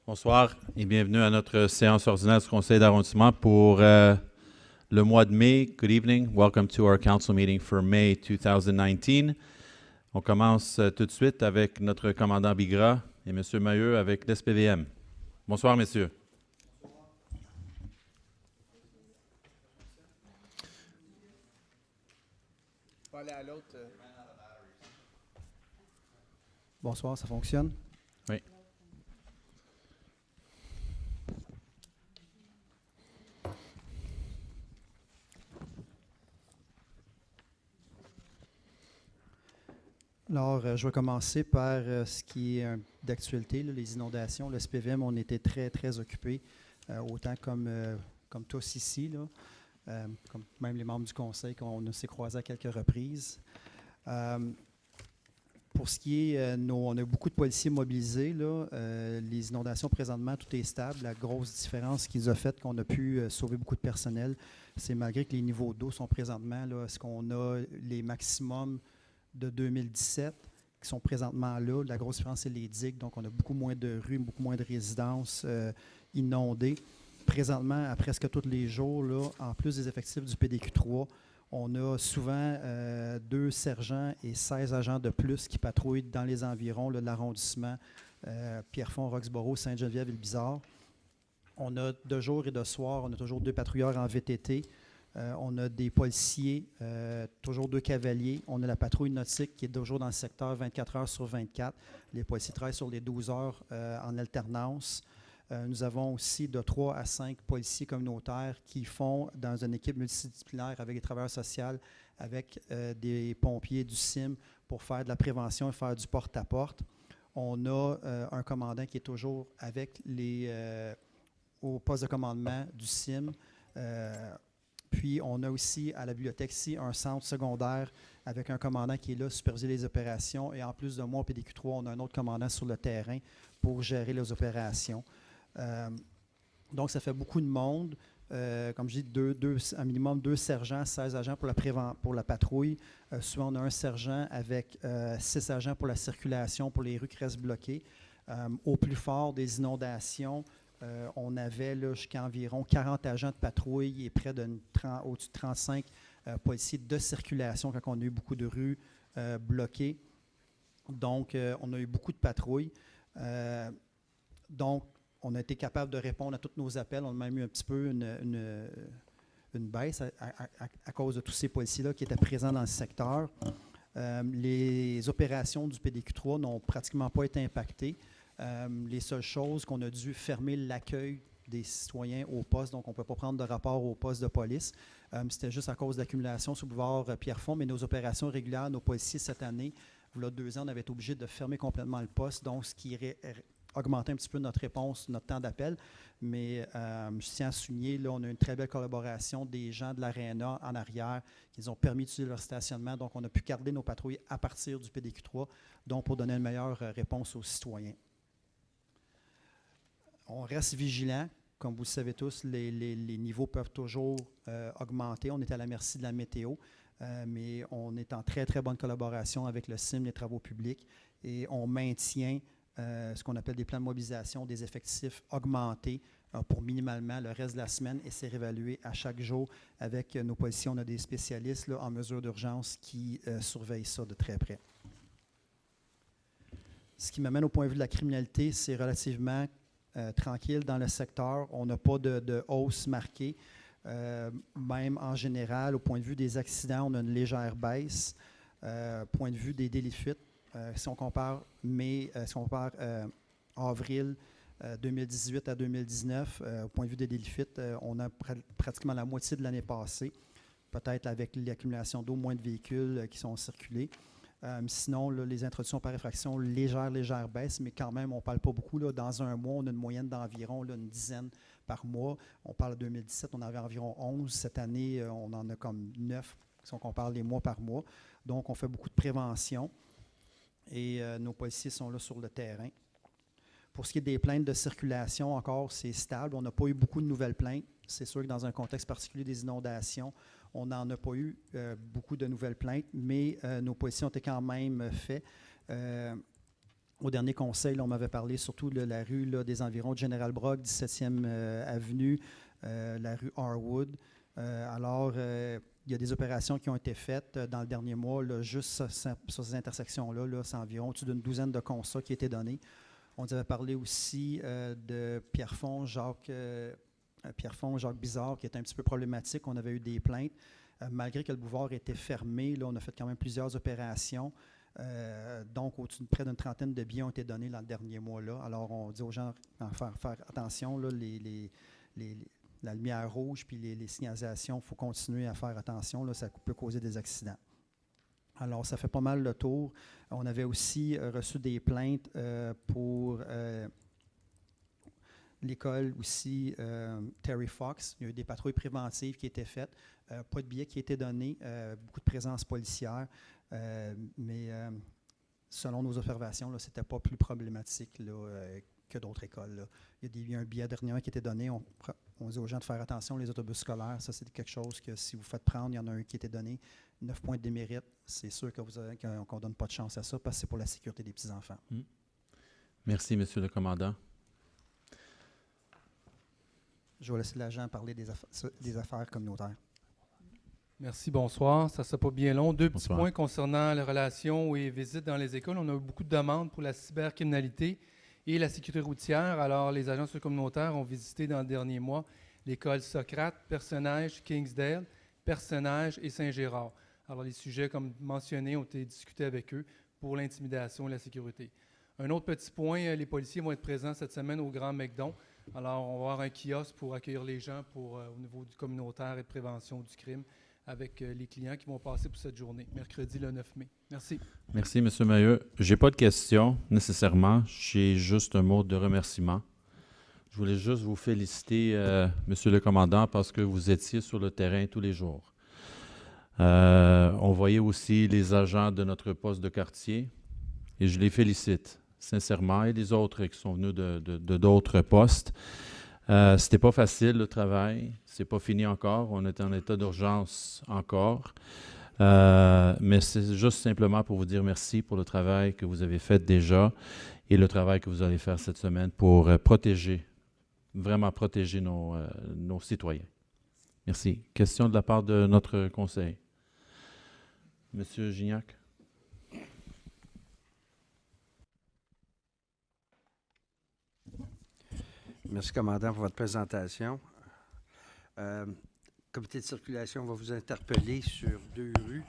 Bonsoir et bienvenue à notre séance ordinaire du Conseil d'arrondissement pour le mois de mai. Good evening. Welcome to our council meeting for May 2019. On commence tout de suite avec notre commandant Bigra et M. Maheu avec l'SPVM. Bonsoir, messieurs. On va aller à l'autre. Bonsoir, ça fonctionne? Oui. Alors, je vais commencer par ce qui est d'actualité, les inondations. Le SPVM, on était très, très occupés, autant comme tous ici, là, comme même les membres du conseil, qu'on s'est croisés à quelques reprises. Pour ce qui est, on a beaucoup de policiers mobilisés. Là, les inondations, présentement, tout est stable. La grosse différence qu'ils ont faite, qu'on a pu sauver beaucoup de personnel, c'est malgré que les niveaux d'eau sont présentement, là, est-ce qu'on a les maximums de 2017 qui sont présentement là. La grosse différence, c'est les digues. Donc, on a beaucoup moins de rues, beaucoup moins de résidences inondées. Présentement, à presque tous les jours, là, en plus des effectifs du PDQ3, on a souvent 2 sergents et 16 agents de plus qui patrouillent dans les environs là, de l'arrondissement Pierrefonds, Roxboro, Sainte-Geneviève et le Bizard. On a de jour et de soir, on a toujours 2 patrouilleurs en VTT. On a des policiers, toujours 2 cavaliers. On a la patrouille nautique qui est toujours dans le secteur 24 heures sur 24. Les policiers travaillent sur les 12 heures en alternance. Nous avons aussi de 3 à 5 policiers communautaires qui font dans une équipe multidisciplinaire avec les travailleurs sociaux, avec des pompiers du CIM pour faire de la prévention et faire du porte-à-porte. On a un commandant qui est toujours avec au poste de commandement du CIM. Puis, on a aussi à la bibliothèque ici un centre secondaire avec un commandant qui est là, superviser les opérations. Et en plus de moi, au PDQ3, on a un autre commandant sur le terrain pour gérer les opérations. Donc, ça fait beaucoup de monde. Comme je dis, un minimum 2 sergents, 16 agents pour la patrouille. Souvent, on a un sergent avec 6 agents pour la circulation, pour les rues qui restent bloquées. Au plus fort des inondations, on avait jusqu'à environ 40 agents de patrouille et près au-dessus de 35 policiers de circulation quand on a eu beaucoup de rues bloquées. Donc, on a eu beaucoup de patrouilles. Donc, on a été capable de répondre à tous nos appels. On a même eu un petit peu une baisse à cause de tous ces policiers-là qui étaient présents dans le secteur. Les opérations du PDQ3 n'ont pratiquement pas été impactées. Les seules choses qu'on a dû fermer l'accueil des citoyens au poste, donc on ne peut pas prendre de rapport au poste de police. C'était juste à cause d'accumulation sur le boulevard Pierrefonds, mais nos opérations régulières, nos policiers cette année, il y a 2 ans, on avait été obligé de fermer complètement le poste, donc ce qui augmentait un petit peu notre réponse, notre temps d'appel. Mais je tiens à souligner, là, on a une très belle collaboration des gens de l'Arena en arrière qui nous ont permis d'utiliser leur stationnement. Donc, on a pu garder nos patrouilles à partir du PDQ3, donc pour donner une meilleure réponse aux citoyens. On reste vigilant. Comme vous le savez tous, les niveaux peuvent toujours augmenter. On est à la merci de la météo, mais on est en très, très bonne collaboration avec le CIM, les travaux publics, et on maintient ce qu'on appelle des plans de mobilisation, des effectifs augmentés pour minimalement le reste de la semaine, et c'est réévalué à chaque jour avec nos policiers. On a des spécialistes là, en mesure d'urgence qui surveillent ça de très près. Ce qui m'amène au point de vue de la criminalité, c'est relativement tranquille dans le secteur. On n'a pas de hausse marquée. Même en général, au point de vue des accidents, on a une légère baisse. Point de vue des délits de fuite, si on compare avril 2018 à 2019, au point de vue des délits de fuite, on a pratiquement la moitié de l'année passée, peut-être avec l'accumulation d'eau, moins de véhicules qui sont circulés. Sinon, là, les introductions par effraction, légère baisse, mais quand même, on ne parle pas beaucoup. Là. Dans un mois, on a une moyenne d'environ une dizaine par mois. On parle de 2017, on avait environ 11. Cette année, on en a comme 9, si on compare les mois par mois. Donc, on fait beaucoup de prévention et nos policiers sont là sur le terrain. Pour ce qui est des plaintes de circulation, encore, c'est stable. On n'a pas eu beaucoup de nouvelles plaintes. C'est sûr que dans un contexte particulier des inondations, on n'en a pas eu beaucoup de nouvelles plaintes, mais nos policiers ont été quand même faits. Au dernier conseil, là, on m'avait parlé surtout de la rue là, des environs de General Brock, 17e Avenue, la rue Harwood. Il y a des opérations qui ont été faites dans le dernier mois, là, juste sur ces intersections-là. Là, c'est environ au-dessus d'une douzaine de constats qui étaient donnés. On nous avait parlé aussi de Pierrefonds, Jacques Bizarre, qui était un petit peu problématique. On avait eu des plaintes. Malgré que le boulevard était fermé, là, on a fait quand même plusieurs opérations. Donc, au-dessus de près d'une trentaine de biens ont été donnés dans le dernier mois-là. Alors, on dit aux gens de faire attention, là, la lumière rouge puis les signalisations, il faut continuer à faire attention, là, ça peut causer des accidents. Alors, ça fait pas mal le tour. On avait aussi reçu des plaintes pour l'école aussi, Terry Fox. Il y a eu des patrouilles préventives qui étaient faites, pas de billets qui étaient donnés, beaucoup de présence policière. Mais selon nos observations, ce n'était pas plus problématique là, que d'autres écoles. Là. Il y a un billet dernièrement qui était donné. On dit aux gens de faire attention, les autobus scolaires, ça c'est quelque chose que si vous faites prendre, il y en a un qui était donné, 9 points de démérite. C'est sûr qu'on ne donne pas de chance à ça parce que c'est pour la sécurité des petits-enfants. Merci, Monsieur le commandant. Je vais laisser l'agent parler des affaires communautaires. Merci, bonsoir. Ça ne sera pas bien long. Deux petits Bonsoir. points concernant les relations et visites dans les écoles. On a eu beaucoup de demandes pour la cybercriminalité et la sécurité routière. Alors, les agences communautaires ont visité dans le dernier mois l'école Socrate, Personnage, Kingsdale, Personnage et Saint-Gérard. Alors, les sujets, comme mentionné, ont été discutés avec eux pour l'intimidation et la sécurité. Un autre petit point, les policiers vont être présents cette semaine au Grand McDon. Alors, on va avoir un kiosque pour accueillir les gens au niveau du communautaire et de prévention du crime avec les clients qui vont passer pour cette journée, mercredi le 9 mai. Merci. Merci, M. Mailleux. Je n'ai pas de questions nécessairement. J'ai juste un mot de remerciement. Je voulais juste vous féliciter, Monsieur le commandant, parce que vous étiez sur le terrain tous les jours. On voyait aussi les agents de notre poste de quartier et je les félicite sincèrement et les autres qui sont venus de d'autres postes. C'était pas facile le travail, c'est pas fini encore, on est en état d'urgence encore, mais c'est juste simplement pour vous dire merci pour le travail que vous avez fait déjà et le travail que vous allez faire cette semaine pour vraiment protéger nos citoyens. Merci. Question de la part de notre conseil. Monsieur Gignac. Merci, commandant, pour votre présentation. Le comité de circulation va vous interpeller sur 2 rues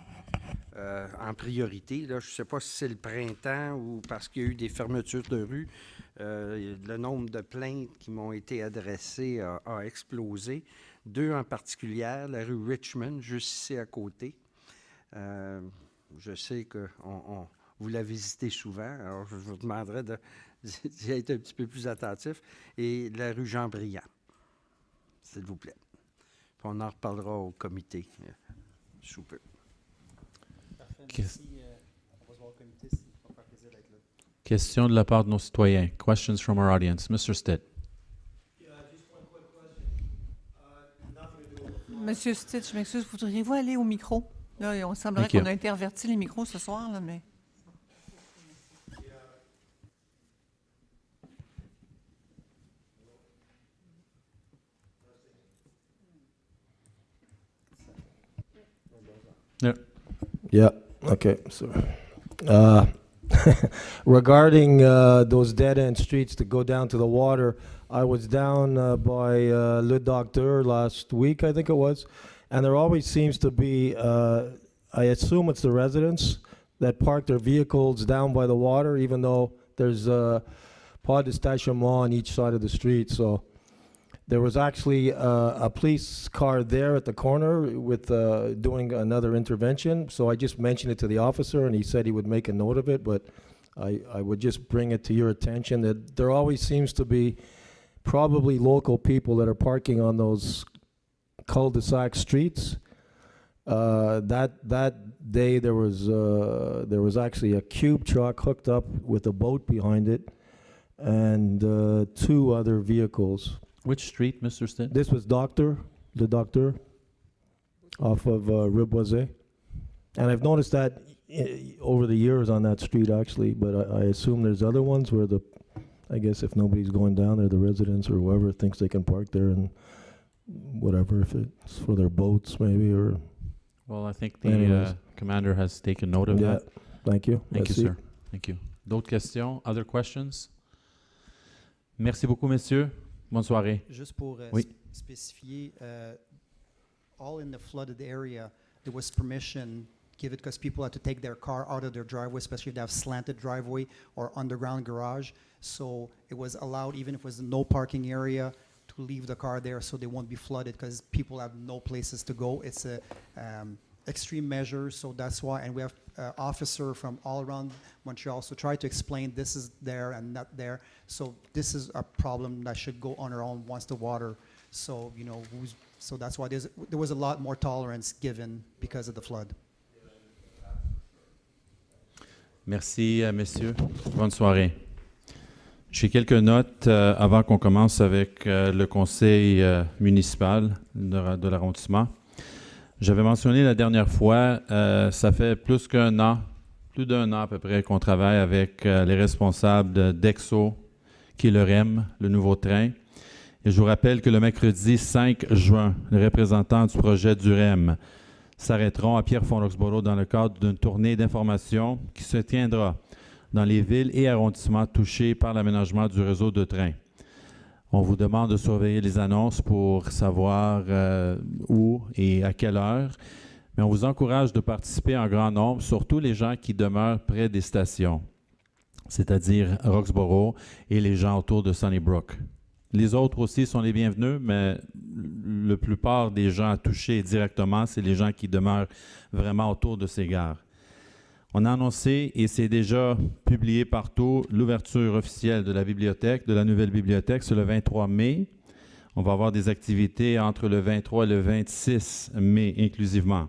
en priorité. Là, je ne sais pas si c'est le printemps ou parce qu'il y a eu des fermetures de rues. Le nombre de plaintes qui m'ont été adressées a explosé. 2 en particulier, la rue Richmond, juste ici à côté. Je sais que vous la visitez souvent, alors je vous demanderai d'y être un petit peu plus attentif. Et la rue Jean-Briand, s'il vous plaît. Puis on en reparlera au comité sous peu. Parfait. Merci. On va se voir au comité. Ça va faire plaisir d'être là. Question de la part de nos citoyens. Questions from our audience. Mr. Stitt. Monsieur Stitt, je m'excuse, voudriez-vous aller au micro? Là, on semblerait qu'on a interverti les micros ce soir, là, mais... Yeah. Okay. So, regarding those dead-end streets that go down to the water, I was down by Le Docteur last week, I think it was, and there always seems to be, I assume it's the residents that park their vehicles down by the water, even though there's pas de stationnement on each side of the street. So there was actually a police car there at the corner with doing another intervention. So I just mentioned it to the officer, and he said he would make a note of it. But I would just bring it to your attention that there always seems to be probably local people that are parking on those cul-de-sac streets. That day there was actually a cube truck hooked up with a boat behind it, and 2 other vehicles. Which street, Mr. Stitt? This was Le Docteur, off of Reboisé. And I've noticed that over the years on that street, actually, but I assume there's other ones where I guess if nobody's going down there, the residents or whoever thinks they can park there and whatever, if it's for their boats maybe, or... Well, I think the Anyways. commander has taken note of Yeah, that. thank you. Thank you, Merci. sir. Thank you. D'autres questions? Other questions? Merci beaucoup, messieurs. Bonne soirée. Juste pour Oui. spécifier, all in the flooded area, there was permission given because people had to take their car out of their driveway, especially if they have slanted driveway or underground garage. So it was allowed, even if it was no parking area, to leave the car there so they won't be flooded because people have no places to go. It's a extreme measure, so that's why. And we have officer from all around Montreal, so try to explain this is there and not there. So this is a problem that should go on our own once the water. So so that's why there was a lot more tolerance given because of the flood. Merci, messieurs. Bonne soirée. J'ai quelques notes avant qu'on commence avec le conseil municipal de l'arrondissement. J'avais mentionné la dernière fois, ça fait plus d'un an à peu près qu'on travaille avec les responsables d'EXO, qui est le REM, le nouveau train. Et je vous rappelle que le mercredi 5 juin, les représentants du projet du REM s'arrêteront à Pierrefonds-Roxboro dans le cadre d'une tournée d'information qui se tiendra dans les villes et arrondissements touchés par l'aménagement du réseau de train. On vous demande de surveiller les annonces pour savoir où et à quelle heure, mais on vous encourage de participer en grand nombre, surtout les gens qui demeurent près des stations, c'est-à-dire Roxboro et les gens autour de Sunnybrook. Les autres aussi sont les bienvenus, mais la plupart des gens touchés directement, c'est les gens qui demeurent vraiment autour de ces gares. On a annoncé, et c'est déjà publié partout, l'ouverture officielle de la bibliothèque, de la nouvelle bibliothèque, c'est le 23 mai. On va avoir des activités entre le 23 et le 26 mai inclusivement.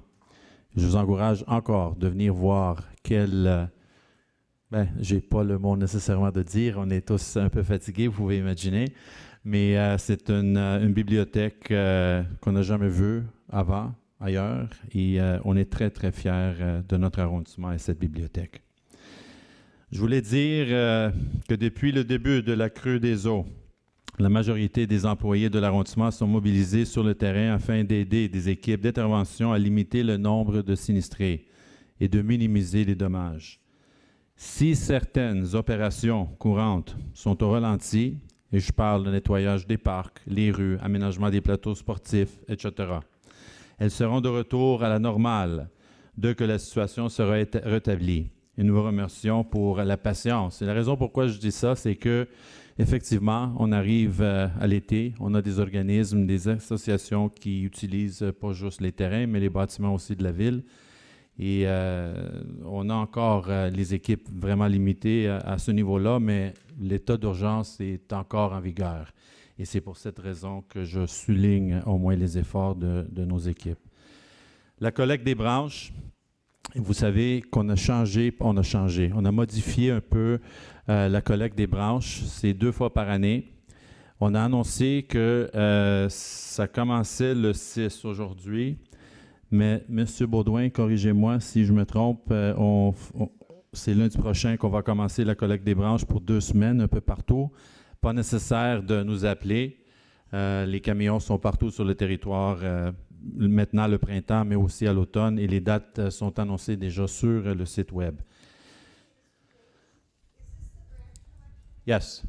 Je vous encourage encore de venir voir quel... j'ai pas le mot nécessairement de dire, on est tous un peu fatigués, vous pouvez imaginer, mais c'est une bibliothèque qu'on n'a jamais vue avant, ailleurs, et on est très, très fiers de notre arrondissement et cette bibliothèque. Je voulais dire que depuis le début de la crue des eaux, la majorité des employés de l'arrondissement sont mobilisés sur le terrain afin d'aider des équipes d'intervention à limiter le nombre de sinistrés et de minimiser les dommages. Si certaines opérations courantes sont au ralenti, et je parle de nettoyage des parcs, les rues, aménagement des plateaux sportifs, etc., elles seront de retour à la normale dès que la situation sera rétablie. Et nous vous remercions pour la patience. Et la raison pourquoi je dis ça, c'est que effectivement, on arrive à l'été, on a des organismes, des associations qui utilisent pas juste les terrains, mais les bâtiments aussi de la ville. Et on a encore les équipes vraiment limitées à ce niveau-là, mais l'état d'urgence est encore en vigueur. Et c'est pour cette raison que je souligne au moins les efforts de nos équipes. La collecte des branches, vous savez qu'on a changé, on a modifié un peu la collecte des branches. C'est 2 fois par année. On a annoncé que ça commençait le 6 aujourd'hui, mais M. Baudouin, corrigez-moi si je me trompe, c'est lundi prochain qu'on va commencer la collecte des branches pour 2 semaines un peu partout. Pas nécessaire de nous appeler. Les camions sont partout sur le territoire, maintenant le printemps, mais aussi à l'automne, et les dates sont annoncées déjà sur le site web. Yes.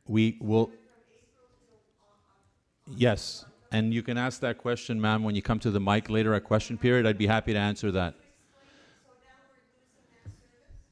We will... Yes, and you can ask that question, ma'am, when you come to the mic later at question period. I'd be happy to answer that.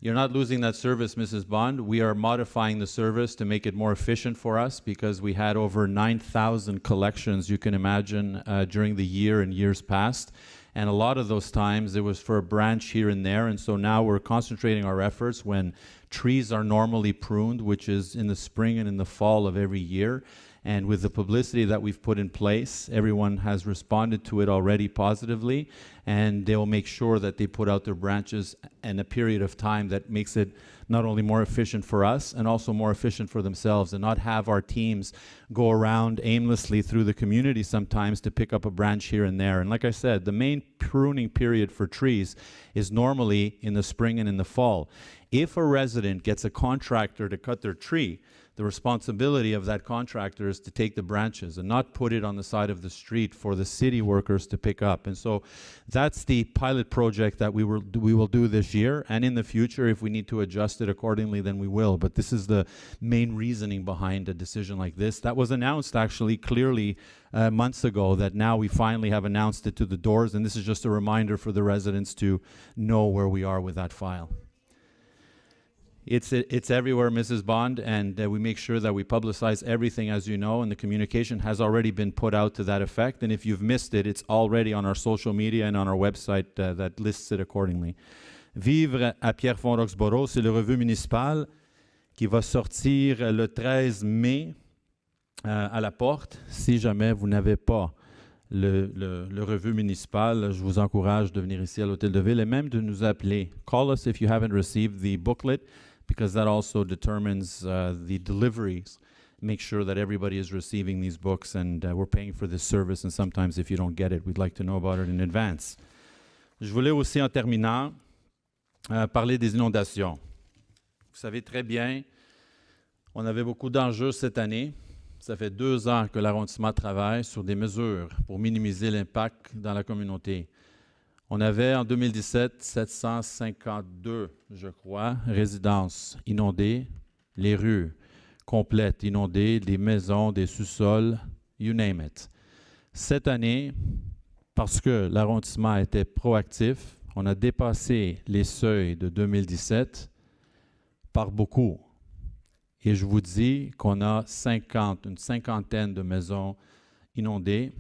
You're not losing that service, Mrs. Bond. We are modifying the service to make it more efficient for us because we had over 9,000 collections, you can imagine, during the year and years past. And a lot of those times it was for a branch here and there. And so now we're concentrating our efforts when trees are normally pruned, which is in the spring and in the fall of every year. And with the publicity that we've put in place, everyone has responded to it already positively, and they will make sure that they put out their branches in a period of time that makes it not only more efficient for us and also more efficient for themselves, and not have our teams go around aimlessly through the community sometimes to pick up a branch here and there. And like I said, the main pruning period for trees is normally in the spring and in the fall. If a resident gets a contractor to cut their tree, the responsibility of that contractor is to take the branches and not put it on the side of the street for the city workers to pick up. And so that's the pilot project that we will do this year, and in the future, if we need to adjust it accordingly, then we will. But this is the main reasoning behind a decision like this. That was announced actually clearly months ago, that now we finally have announced it to the doors, and this is just a reminder for the residents to know where we are with that file. It's everywhere, Mrs. Bond, and we make sure that we publicize everything, as you know, and the communication has already been put out to that effect. And if you've missed it, it's already on our social media and on our website that lists it accordingly. Vivre à Pierrefonds-Roxboro, c'est le revue municipal qui va sortir le 13 mai à la porte. Si jamais vous n'avez pas le revue municipal, je vous encourage de venir ici à l'Hôtel de Ville et même de nous appeler. Call us if you haven't received the booklet, because that also determines the deliveries. Make sure that everybody is receiving these books, and we're paying for this service, and sometimes if you don't get it, we'd like to know about it in advance. Je voulais aussi, en terminant, parler des inondations. Vous savez très bien, on avait beaucoup d'enjeux cette année. Ça fait 2 ans que l'arrondissement travaille sur des mesures pour minimiser l'impact dans la communauté. On avait en 2017 752, je crois, résidences inondées, les rues complètes inondées, des maisons, des sous-sols, you name it. Cette année, parce que l'arrondissement était proactif, on a dépassé les seuils de 2017 par beaucoup. Et je vous dis qu'on a une cinquantaine de maisons inondées.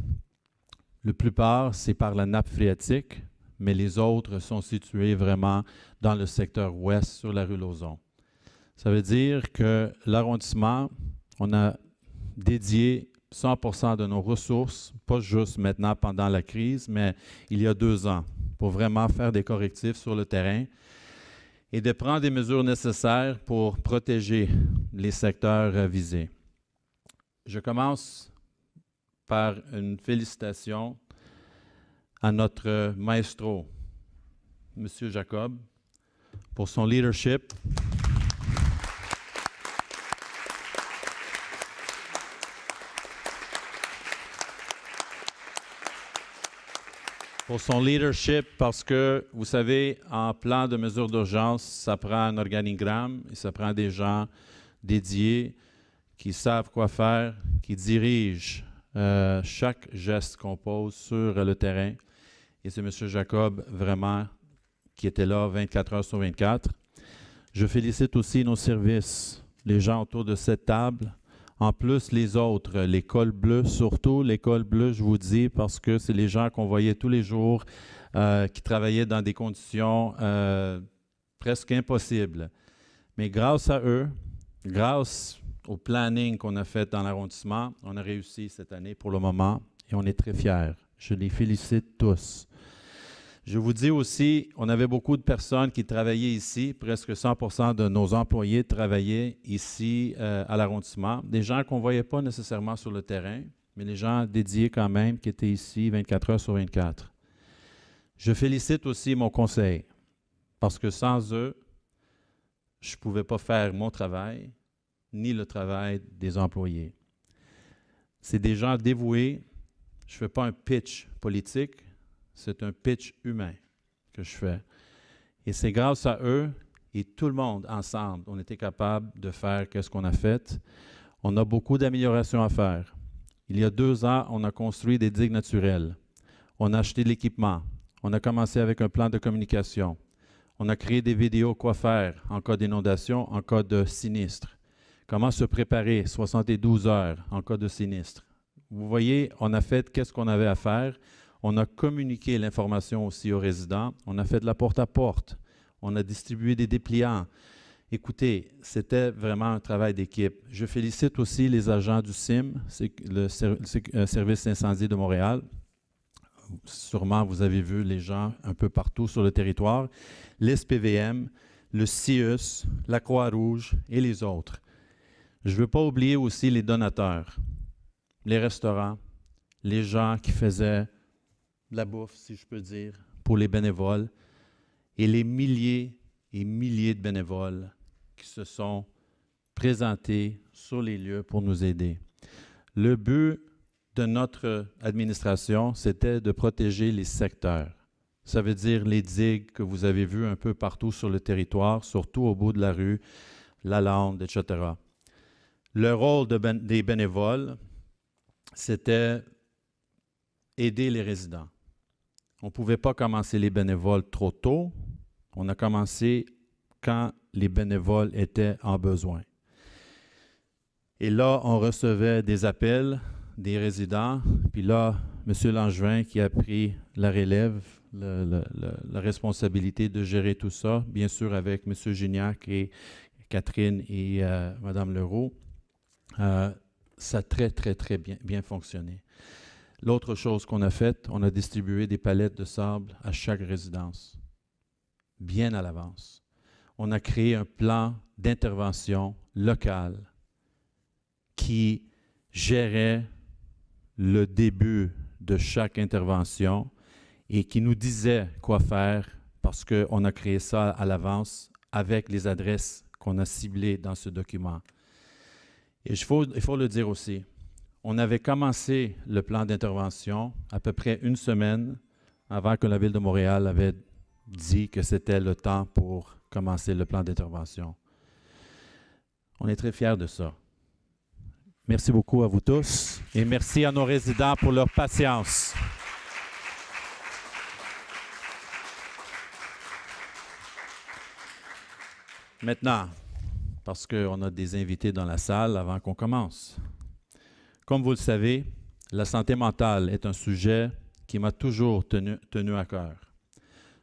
La plupart, c'est par la nappe phréatique, mais les autres sont situés vraiment dans le secteur ouest, sur la rue Lauzon. Ça veut dire que l'arrondissement, on a dédié 100% de nos ressources, pas juste maintenant pendant la crise, mais il y a 2 ans, pour vraiment faire des correctifs sur le terrain et de prendre des mesures nécessaires pour protéger les secteurs visés. Je commence par une félicitation à notre maestro, M. Jacob, pour son leadership. Pour son leadership, parce que, vous savez, en plan de mesures d'urgence, ça prend un organigramme et ça prend des gens dédiés qui savent quoi faire, qui dirigent chaque geste qu'on pose sur le terrain. Et c'est M. Jacob, vraiment, qui était là 24 heures sur 24. Je félicite aussi nos services, les gens autour de cette table. En plus, les autres, l'école bleue, surtout l'école bleue, je vous dis, parce que c'est les gens qu'on voyait tous les jours, qui travaillaient dans des conditions presque impossibles. Mais grâce à eux, grâce au planning qu'on a fait dans l'arrondissement, on a réussi cette année pour le moment et on est très fiers. Je les félicite tous. Je vous dis aussi, on avait beaucoup de personnes qui travaillaient ici, presque 100% de nos employés travaillaient ici à l'arrondissement. Des gens qu'on ne voyait pas nécessairement sur le terrain, mais les gens dédiés quand même qui étaient ici 24 heures sur 24. Je félicite aussi mon conseil, parce que sans eux, je ne pouvais pas faire mon travail, ni le travail des employés. C'est des gens dévoués. Je ne fais pas un pitch politique. C'est un pitch humain que je fais. Et c'est grâce à eux et tout le monde ensemble, on était capable de faire ce qu'on a fait. On a beaucoup d'améliorations à faire. Il y a 2 ans, on a construit des digues naturelles. On a acheté de l'équipement. On a commencé avec un plan de communication. On a créé des vidéos quoi faire en cas d'inondation, en cas de sinistre. Comment se préparer 72 heures en cas de sinistre. Vous voyez, on a fait qu'est-ce qu'on avait à faire. On a communiqué l'information aussi aux résidents. On a fait de la porte-à-porte. On a distribué des dépliants. Écoutez, c'était vraiment un travail d'équipe. Je félicite aussi les agents du CIM, c'est le Service incendie de Montréal. Sûrement, vous avez vu les gens un peu partout sur le territoire, l'SPVM, le CIUS, la Croix-Rouge et les autres. Je ne veux pas oublier aussi les donateurs, les restaurants, les gens qui faisaient de la bouffe, si je peux dire, pour les bénévoles, et les milliers et milliers de bénévoles qui se sont présentés sur les lieux pour nous aider. Le but de notre administration, c'était de protéger les secteurs. Ça veut dire les digues que vous avez vues un peu partout sur le territoire, surtout au bout de la rue, la lande, etc. Le rôle des bénévoles, c'était aider les résidents. On ne pouvait pas commencer les bénévoles trop tôt. On a commencé quand les bénévoles étaient en besoin. Et là, on recevait des appels des résidents. Puis là, M. Langevin qui a pris la relève, la responsabilité de gérer tout ça, bien sûr avec M. Gignac et Catherine et Mme Leroux. Ça a très bien fonctionné. L'autre chose qu'on a faite, on a distribué des palettes de sable à chaque résidence, bien à l'avance. On a créé un plan d'intervention local qui gérait le début de chaque intervention et qui nous disait quoi faire parce qu'on a créé ça à l'avance avec les adresses qu'on a ciblées dans ce document. Et il faut le dire aussi, on avait commencé le plan d'intervention à peu près une semaine avant que la Ville de Montréal avait dit que c'était le temps pour commencer le plan d'intervention. On est très fiers de ça. Merci beaucoup à vous tous et merci à nos résidents pour leur patience. Maintenant, parce qu'on a des invités dans la salle avant qu'on commence. Comme vous le savez, la santé mentale est un sujet qui m'a toujours tenu à cœur.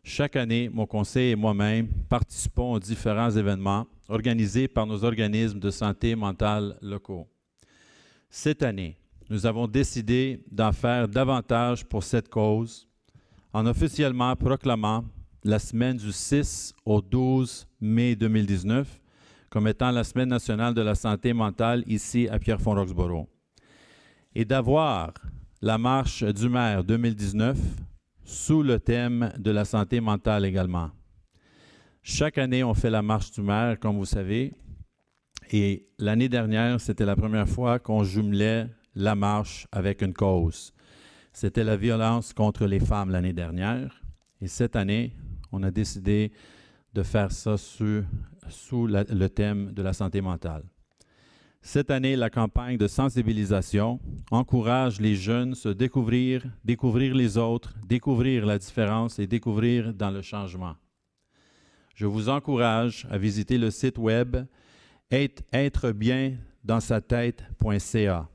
Chaque année, mon conseil et moi-même participons aux différents événements organisés par nos organismes de santé mentale locaux. Cette année, nous avons décidé d'en faire davantage pour cette cause en officiellement proclamant la semaine du 6 au 12 mai 2019 comme étant la Semaine nationale de la santé mentale ici à Pierrefonds-Roxboro. Et d'avoir la marche du maire 2019 sous le thème de la santé mentale également. Chaque année, on fait la marche du maire, comme vous savez, et l'année dernière, c'était la première fois qu'on jumelait la marche avec une cause. C'était la violence contre les femmes l'année dernière, et cette année, on a décidé de faire ça sous le thème de la santé mentale. Cette année, la campagne de sensibilisation encourage les jeunes à se découvrir les autres, découvrir la différence et découvrir dans le changement. Je vous encourage à visiter le site web êtrebiendanstatête.ca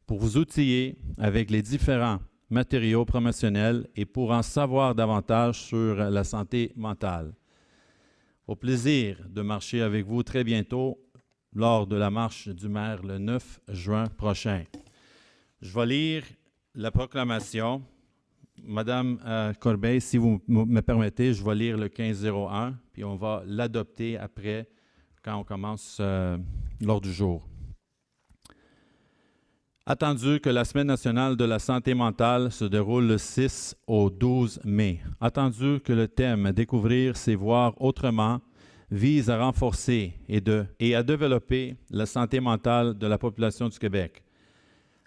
pour vous outiller avec les différents matériaux promotionnels et pour en savoir davantage sur la santé mentale. Au plaisir de marcher avec vous très bientôt lors de la marche du maire le 9 juin prochain. Je vais lire la proclamation. Madame Corbeil, si vous me permettez, je vais lire le 1501, puis on va l'adopter après quand on commence l'ordre du jour. Attendu que la Semaine nationale de la santé mentale se déroule le 6 au 12 mai. Attendu que le thème « Découvrir, c'est voir autrement » vise à renforcer et à développer la santé mentale de la population du Québec.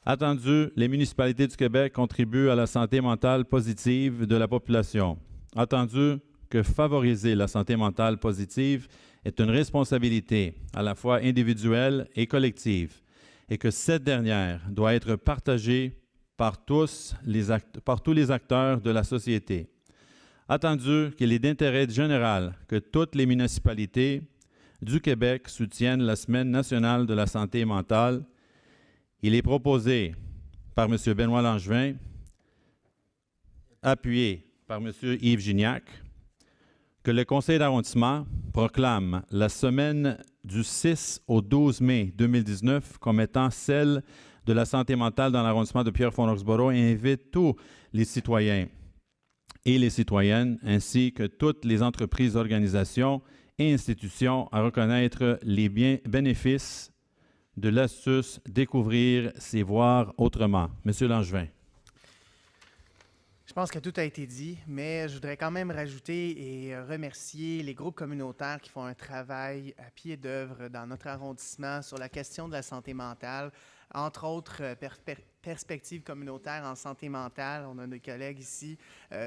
Attendu, les municipalités du Québec contribuent à la santé mentale positive de la population. Attendu que favoriser la santé mentale positive est une responsabilité à la fois individuelle et collective, et que cette dernière doit être partagée par tous les acteurs de la société. Attendu qu'il est d'intérêt général que toutes les municipalités du Québec soutiennent la Semaine nationale de la santé mentale, il est proposé par M. Benoît Langevin, appuyé par M. Yves Gignac, que le conseil d'arrondissement proclame la semaine du 6 au 12 mai 2019 comme étant celle de la santé mentale dans l'arrondissement de Pierrefonds-Roxborough et invite tous les citoyens et les citoyennes, ainsi que toutes les entreprises, organisations et institutions à reconnaître les bénéfices de l'astuce Découvrir, c'est voir autrement. Monsieur Langevin. Je pense que tout a été dit, mais je voudrais quand même rajouter et remercier les groupes communautaires qui font un travail à pied d'œuvre dans notre arrondissement sur la question de la santé mentale, entre autres perspectives communautaires en santé mentale. On a des collègues ici,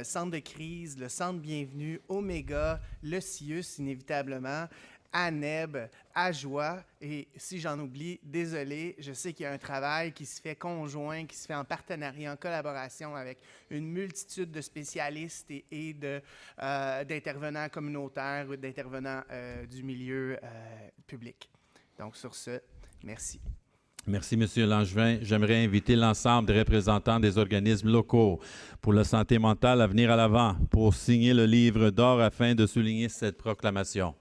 Centre de crise, le Centre Bienvenue, Omega, le CIUS inévitablement, ANEB, AJOA, et si j'en oublie, désolé, je sais qu'il y a un travail qui se fait conjoint, qui se fait en partenariat, en collaboration avec une multitude de spécialistes et d'intervenants communautaires ou d'intervenants du milieu public. Donc sur ce, merci. Merci, M. Langevin. J'aimerais inviter l'ensemble des représentants des organismes locaux pour la santé mentale à venir à l'avant pour signer le livre d'or afin de souligner cette proclamation.